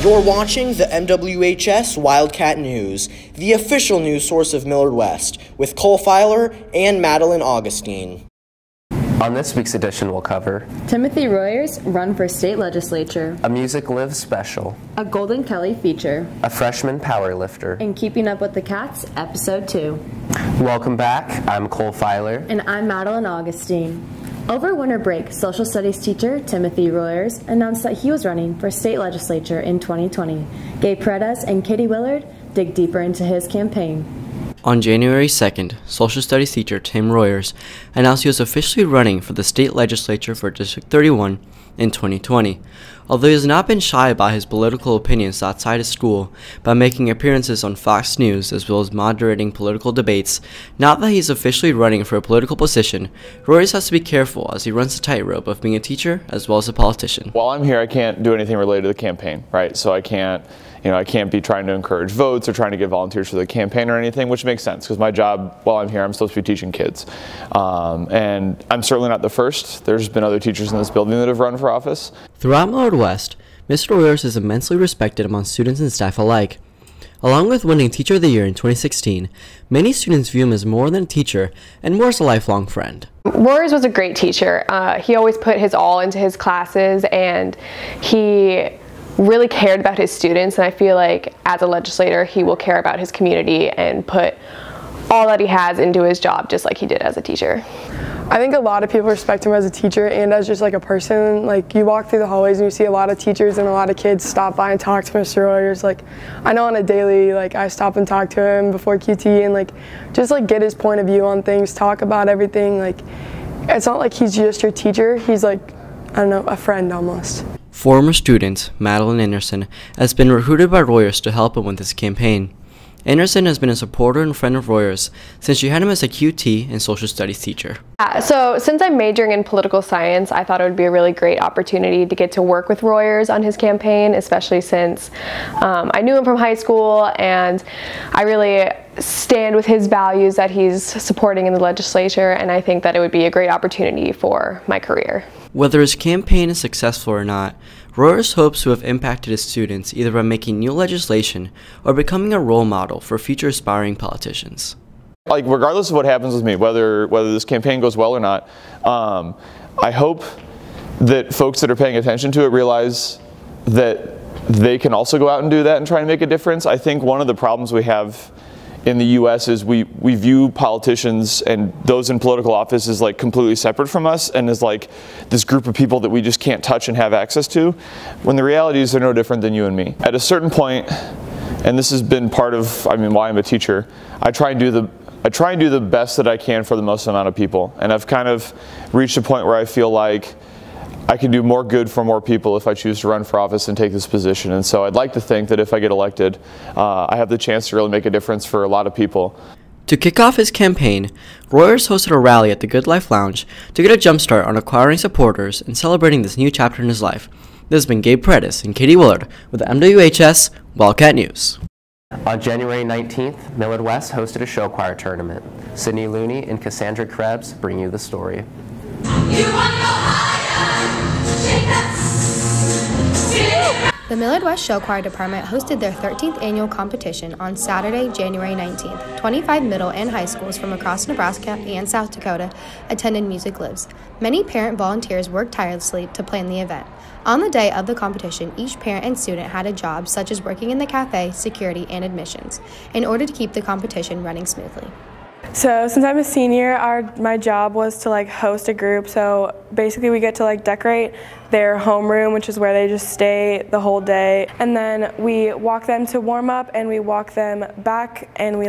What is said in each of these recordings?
You're watching the MWHS Wildcat News, the official news source of Millard West, with Cole Filer and Madeline Augustine. On this week's edition, we'll cover Timothy Royer's run for state legislature, a Music Live special, a Golden Kelly feature, a freshman powerlifter, and Keeping Up with the Cats, Episode 2. Welcome back. I'm Cole Filer. And I'm Madeline Augustine. Over winter break, social studies teacher Timothy Royers announced that he was running for state legislature in 2020. Gabe Paredes and Katie Willard dig deeper into his campaign. On January 2nd, social studies teacher Tim Royers announced he was officially running for the state legislature for District 31 in 2020. Although he has not been shy about his political opinions outside of school by making appearances on Fox News as well as moderating political debates, now that he's officially running for a political position, Royers has to be careful as he runs the tightrope of being a teacher as well as a politician. While I'm here, I can't do anything related to the campaign, right? So I can't be trying to encourage votes or trying to get volunteers for the campaign or anything, which makes sense because my job while I'm here, I'm supposed to be teaching kids. And I'm certainly not the first. There's been other teachers in this building that have run for office. Throughout Millard West, Mr. Royers is immensely respected among students and staff alike. Along with winning Teacher of the Year in 2016, many students view him as more than a teacher and more as a lifelong friend. Royers was a great teacher. He always put his all into his classes, and he really cared about his students, and I feel like as a legislator he will care about his community and put all that he has into his job just like he did as a teacher. I think a lot of people respect him as a teacher and as just like a person. Like, you walk through the hallways and you see a lot of teachers and a lot of kids stop by and talk to Mr. Royers. Like, I know on a daily, like, I stop and talk to him before QT and like just like get his point of view on things, talk about everything. Like, it's not like he's just your teacher, he's like, I don't know, a friend almost. Former student Madeline Anderson has been recruited by Royers to help him with his campaign. Anderson has been a supporter and friend of Royers since she had him as a QT and social studies teacher. So since I'm majoring in political science, I thought it would be a really great opportunity to get to work with Royers on his campaign, especially since I knew him from high school and I really stand with his values that he's supporting in the legislature, and I think that it would be a great opportunity for my career. Whether his campaign is successful or not, Royers hopes to have impacted his students either by making new legislation or becoming a role model for future aspiring politicians. Like, regardless of what happens with me, whether this campaign goes well or not, I hope that folks that are paying attention to it realize that they can also go out and do that and try and make a difference. I think one of the problems we have in the U.S. is we view politicians and those in political office as like completely separate from us and as like this group of people that we just can't touch and have access to, when the reality is they're no different than you and me. At a certain point, and this has been part of, why I'm a teacher, I try and do the best that I can for the most amount of people, and I've kind of reached a point where I feel like I can do more good for more people if I choose to run for office and take this position. And so I'd like to think that if I get elected, I have the chance to really make a difference for a lot of people. To kick off his campaign, Royers hosted a rally at the Good Life Lounge to get a jumpstart on acquiring supporters and celebrating this new chapter in his life. This has been Gabe Paredes and Katie Willard with the MWHS Wildcat News. On January 19th, Millard West hosted a show choir tournament. Sydney Looney and Cassandra Krebs bring you the story. The Millard West Show Choir Department hosted their 13th annual competition on Saturday, January 19th. 25 middle and high schools from across Nebraska and South Dakota attended Music Lives. Many parent volunteers worked tirelessly to plan the event. On the day of the competition, each parent and student had a job such as working in the cafe, security, and admissions in order to keep the competition running smoothly. So since I'm a senior, my job was to host a group. So basically we get to decorate their homeroom, which is where they just stay the whole day. And then we walk them to warm up and we walk them back and we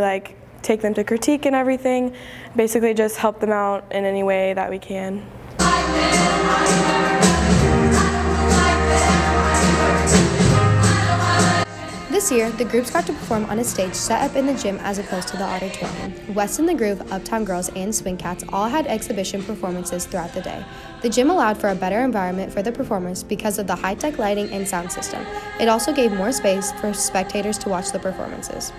take them to critique and everything. Basically just help them out in any way that we can. This year, the groups got to perform on a stage set up in the gym as opposed to the auditorium. West in the Groove, Uptown Girls, and Swing Cats all had exhibition performances throughout the day. The gym allowed for a better environment for the performers because of the high-tech lighting and sound system. It also gave more space for spectators to watch the performances.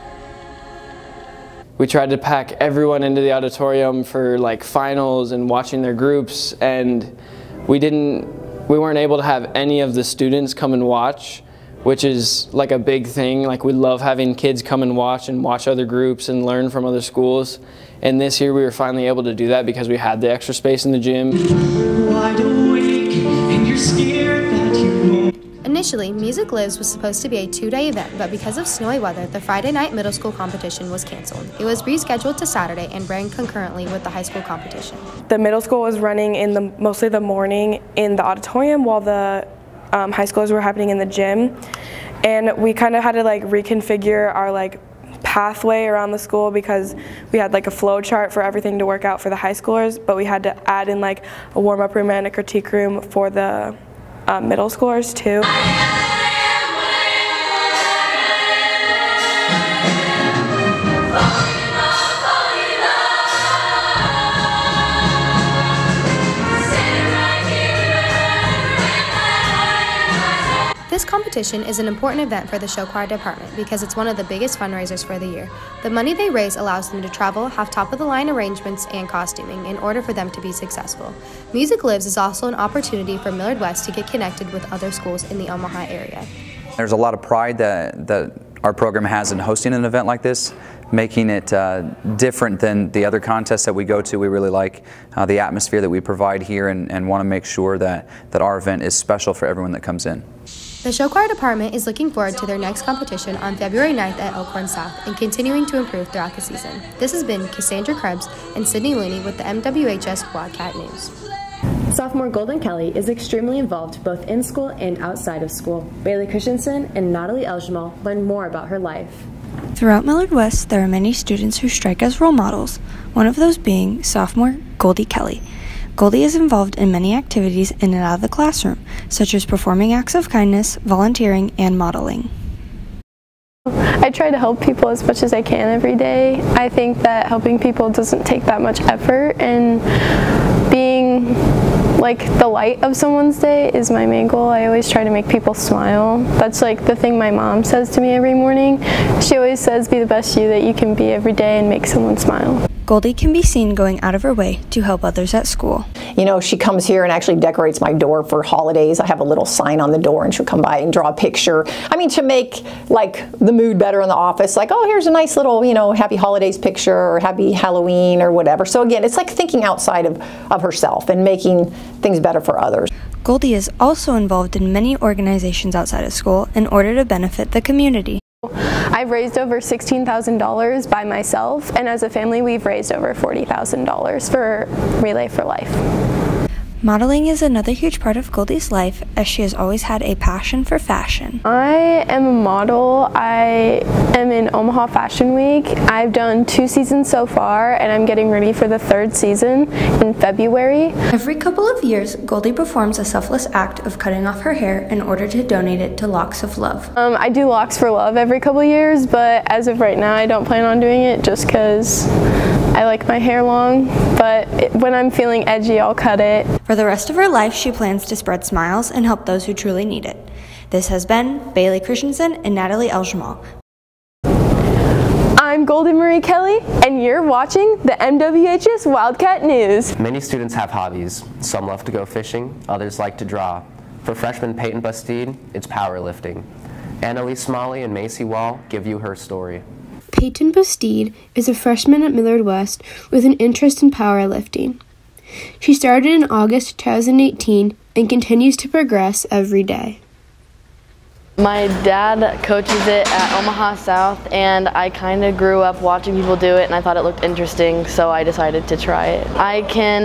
We tried to pack everyone into the auditorium for finals and watching their groups, and we weren't able to have any of the students come and watch, which is like a big thing. Like, we love having kids come and watch other groups and learn from other schools. And this year we were finally able to do that because we had the extra space in the gym. Wide awake, and you're scared that you won't. Initially, Music Lives was supposed to be a 2-day event, but because of snowy weather, the Friday night middle school competition was canceled. It was rescheduled to Saturday and ran concurrently with the high school competition. The middle school was running in mostly the morning in the auditorium, while the high schoolers were happening in the gym. And we kind of had to like reconfigure our like pathway around the school because we had like a flow chart for everything to work out for the high schoolers, but we had to add in like a warm-up room and a critique room for the middle schoolers too. This competition is an important event for the show choir department because it's one of the biggest fundraisers for the year. The money they raise allows them to travel, have top-of-the-line arrangements and costuming in order for them to be successful. Music Lives is also an opportunity for Millard West to get connected with other schools in the Omaha area. There's a lot of pride that our program has in hosting an event like this, making it different than the other contests that we go to. We really like the atmosphere that we provide here and want to make sure that our event is special for everyone that comes in. The show choir department is looking forward to their next competition on February 9th at Elkhorn South and continuing to improve throughout the season. This has been Cassandra Krebs and Sydney Looney with the MWHS Wildcat News. Sophomore Golden Kelly is extremely involved both in school and outside of school. Bailey Christensen and Natalie Eljamal learn more about her life. Throughout Millard West, there are many students who strike as role models, one of those being sophomore Goldie Kelly. Goldie is involved in many activities in and out of the classroom, such as performing acts of kindness, volunteering, and modeling. I try to help people as much as I can every day. I think that helping people doesn't take that much effort, and being like the light of someone's day is my main goal. I always try to make people smile. That's like the thing my mom says to me every morning. She always says, be the best you that you can be every day and make someone smile. Goldie can be seen going out of her way to help others at school. You know, she comes here and actually decorates my door for holidays. I have a little sign on the door and she'll come by and draw a picture. I mean, to make like the mood better in the office, like, oh, here's a nice little, you know, happy holidays picture or happy Halloween or whatever. So again, it's like thinking outside of herself and making things better for others. Goldie is also involved in many organizations outside of school in order to benefit the community. I've raised over $16,000 by myself, and as a family we've raised over $40,000 for Relay for Life. Modeling is another huge part of Goldie's life, as she has always had a passion for fashion. I am a model. I am in Omaha Fashion Week. I've done 2 seasons so far, and I'm getting ready for the 3rd season in February. Every couple of years, Goldie performs a selfless act of cutting off her hair in order to donate it to Locks of Love. I do Locks for Love every couple of years, but as of right now I don't plan on doing it just because I like my hair long, but when I'm feeling edgy, I'll cut it. For the rest of her life, she plans to spread smiles and help those who truly need it. This has been Bailey Christensen and Natalie Eljamal. I'm Golden Marie Kelly, and you're watching the MWHS Wildcat News. Many students have hobbies. Some love to go fishing, others like to draw. For freshman Peyton Bastide, it's powerlifting. Annalise Smalley and Macy Wall give you her story. Peyton Bastide is a freshman at Millard West with an interest in powerlifting. She started in August 2018 and continues to progress every day. My dad coaches it at Omaha South, and I kind of grew up watching people do it and I thought it looked interesting, so I decided to try it. I can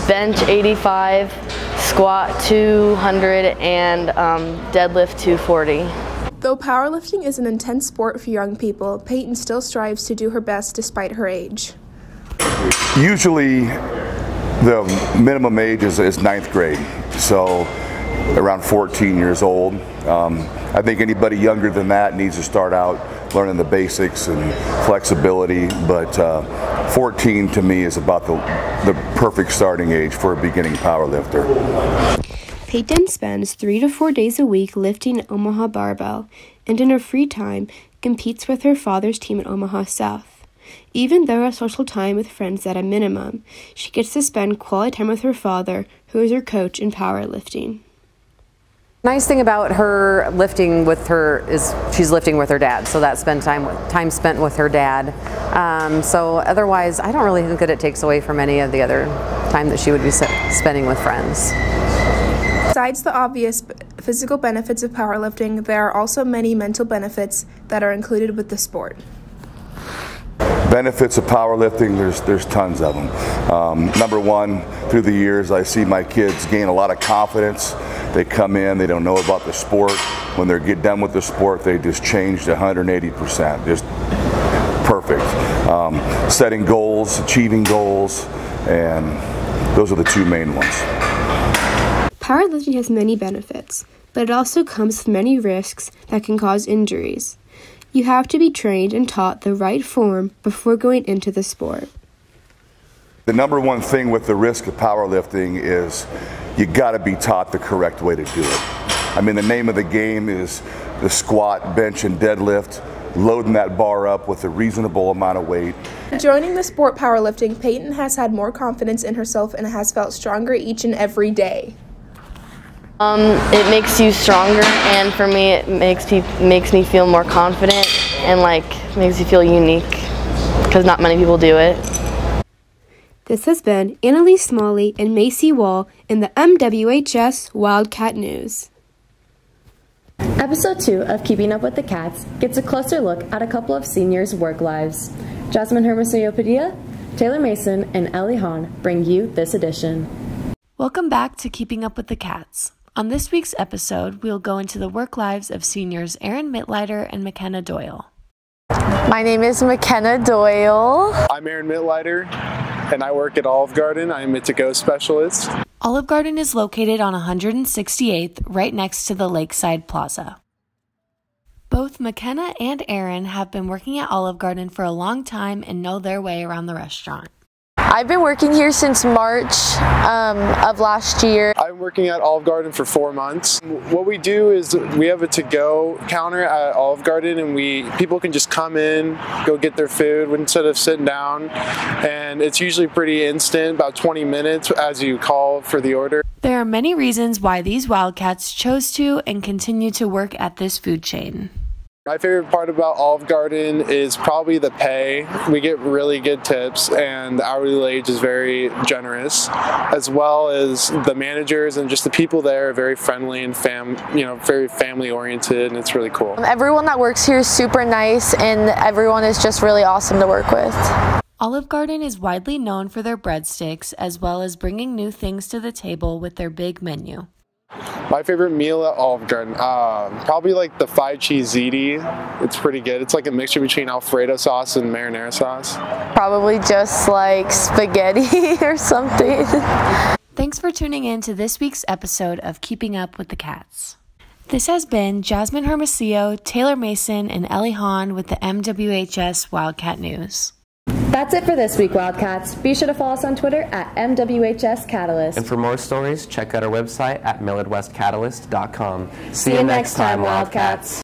bench 85, squat 200, and deadlift 240. Though powerlifting is an intense sport for young people, Peyton still strives to do her best despite her age. Usually the minimum age is 9th grade, so around 14 years old. I think anybody younger than that needs to start out learning the basics and flexibility, but 14 to me is about the perfect starting age for a beginning powerlifter. Peyton spends 3 to 4 days a week lifting at Omaha Barbell, and in her free time competes with her father's team at Omaha South. Even though her social time with friends is at a minimum, she gets to spend quality time with her father, who is her coach in powerlifting. Nice thing about her lifting with her is she's lifting with her dad, so that's time spent with her dad. So otherwise, I don't really think that it takes away from any of the other time that she would be spending with friends. Besides the obvious physical benefits of powerlifting, there are also many mental benefits that are included with the sport. Benefits of powerlifting, there's tons of them. Number one, through the years, I see my kids gain a lot of confidence. They come in, they don't know about the sport. When they get done with the sport, they just changed 180%, just perfect. Setting goals, achieving goals, and those are the two main ones. Powerlifting has many benefits, but it also comes with many risks that can cause injuries. You have to be trained and taught the right form before going into the sport. The number one thing with the risk of powerlifting is you got to be taught the correct way to do it. I mean, the name of the game is the squat, bench, and deadlift, loading that bar up with a reasonable amount of weight. Joining the sport powerlifting, Peyton has had more confidence in herself and has felt stronger each and every day. It makes you stronger, and for me it makes me feel more confident and makes you feel unique because not many people do it. This has been Annalise Smalley and Macy Wall in the MWHS Wildcat News. Episode 2 of Keeping Up with the Cats gets a closer look at a couple of seniors' work lives. Jasmine Hermosillo-Padilla, Taylor Mason, and Ellie Hahn bring you this edition. Welcome back to Keeping Up with the Cats. On this week's episode, we'll go into the work lives of seniors Erin Mittleiter and McKenna Doyle. My name is McKenna Doyle. I'm Erin Mittleiter, and I work at Olive Garden. I'm a to-go specialist. Olive Garden is located on 168th, right next to the Lakeside Plaza. Both McKenna and Erin have been working at Olive Garden for a long time and know their way around the restaurant. I've been working here since March of last year. I'm working at Olive Garden for 4 months. What we do is we have a to-go counter at Olive Garden, and people can just come in, go get their food instead of sitting down, and it's usually pretty instant, about 20 minutes as you call for the order. There are many reasons why these Wildcats chose to and continue to work at this food chain. My favorite part about Olive Garden is probably the pay. We get really good tips, and the hourly wage is very generous, as well as the managers and just the people there are very friendly and very family oriented, and it's really cool. Everyone that works here is super nice, and everyone is just really awesome to work with. Olive Garden is widely known for their breadsticks, as well as bringing new things to the table with their big menu. My favorite meal at Olive Garden, probably like the 5-cheese ziti. It's pretty good. It's like a mixture between Alfredo sauce and marinara sauce. Probably just like spaghetti or something. Thanks for tuning in to this week's episode of Keeping Up with the Cats. This has been Jasmine Hermosillo, Taylor Mason, and Ellie Hahn with the MWHS Wildcat News. That's it for this week, Wildcats. Be sure to follow us on Twitter at MWHS Catalyst. And for more stories, check out our website at MWHSCatalyst.com. See you next time, Wildcats.